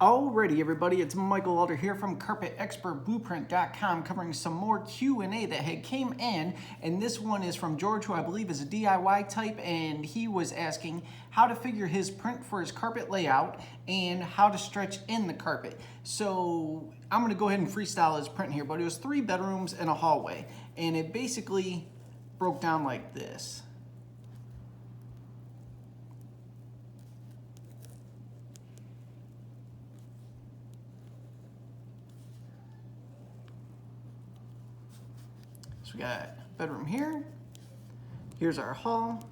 Alrighty, everybody, it's Michael Alder here from CarpetExpertBlueprint.com covering some more Q&A that had came in, and this one is from George, who I believe is a DIY type, and he was asking how to figure his print for his carpet layout and how to stretch in the carpet. So I'm going to go ahead and freestyle his print here, but it was 3 bedrooms and a hallway, and it basically broke down like this. So we got bedroom here, here's our hall,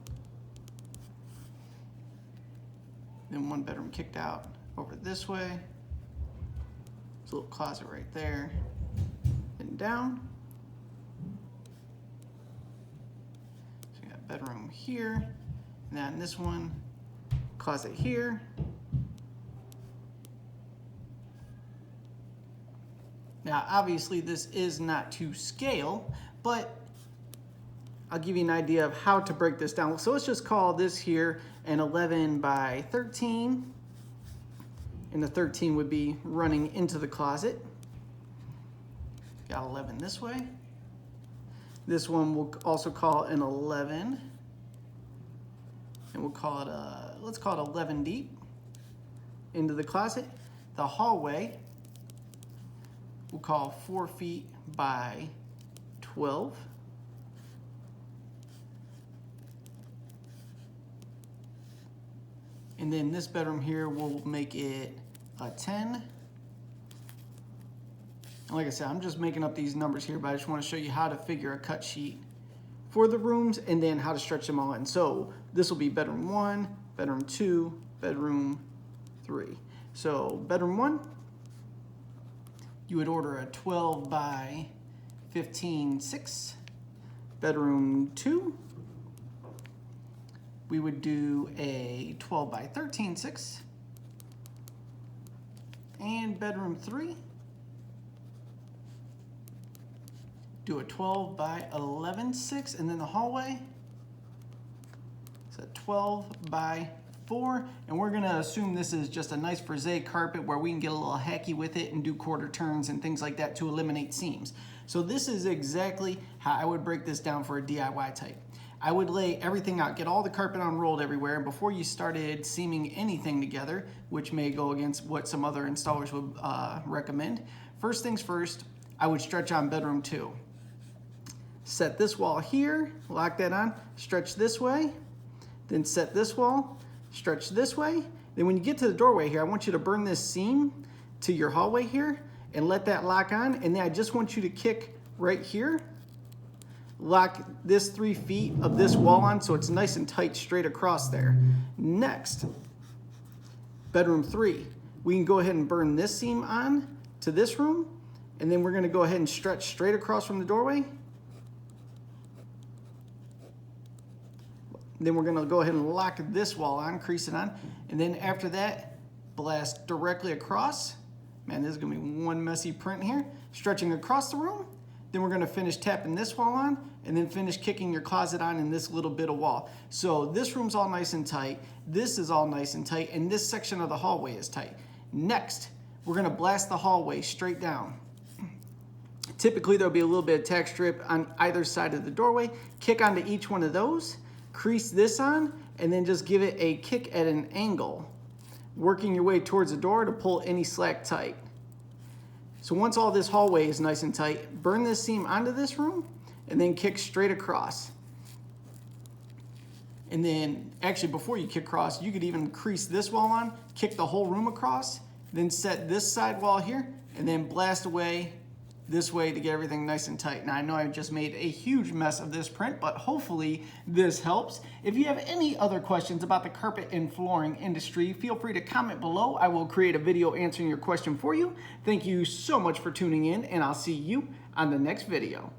then one bedroom kicked out over this way, there's a little closet right there, and down. So we got bedroom here, and then this one, closet here. Now, obviously, this is not to scale, but I'll give you an idea of how to break this down. So let's just call this here an 11 by 13, and the 13 would be running into the closet. Got 11 this way. This one we'll also call an 11, and we'll call it let's call it 11 deep into the closet. The hallway we'll call 4 feet by 12. And then this bedroom here, we'll make it a 10. And like I said, I'm just making up these numbers here, but I just want to show you how to figure a cut sheet for the rooms and then how to stretch them all in. So this will be bedroom 1, bedroom 2, bedroom 3. So bedroom 1, you would order a 12 by 15 6. Bedroom 2, we would do a 12 by 13 6. And bedroom 3, do a 12 by 11 6. And then the hallway, it's a 12 by 4, and we're gonna assume this is just a nice frieze carpet where we can get a little hacky with it and do quarter turns and things like that to eliminate seams. So this is exactly how I would break this down for a DIY type. I would lay everything out, get all the carpet unrolled everywhere, and before you started seaming anything together, which may go against what some other installers would recommend, first things first, I would stretch on bedroom 2. Set this wall here, lock that on, stretch this way, then set this wall, stretch this way. Then when you get to the doorway here, I want you to burn this seam to your hallway here and let that lock on. And then I just want you to kick right here, lock this 3 feet of this wall on so it's nice and tight straight across there. Next, bedroom 3, we can go ahead and burn this seam on to this room, and then we're gonna go ahead and stretch straight across from the doorway. Then we're gonna go ahead and lock this wall on, crease it on, and then after that, blast directly across. Man, this is gonna be one messy print here. Stretching across the room, then we're gonna finish tapping this wall on, and then finish kicking your closet on in this little bit of wall. So this room's all nice and tight, this is all nice and tight, and this section of the hallway is tight. Next, we're gonna blast the hallway straight down. Typically, there'll be a little bit of tack strip on either side of the doorway. Kick onto each one of those, crease this on, and then just give it a kick at an angle, working your way towards the door to pull any slack tight. So once all this hallway is nice and tight, burn this seam onto this room, and then kick straight across. And then, actually before you kick across, you could even crease this wall on, kick the whole room across, then set this side wall here, and then blast away this way to get everything nice and tight. Now I know I just made a huge mess of this print, but hopefully this helps. If you have any other questions about the carpet and flooring industry, feel free to comment below. I will create a video answering your question for you. Thank you so much for tuning in, and I'll see you on the next video.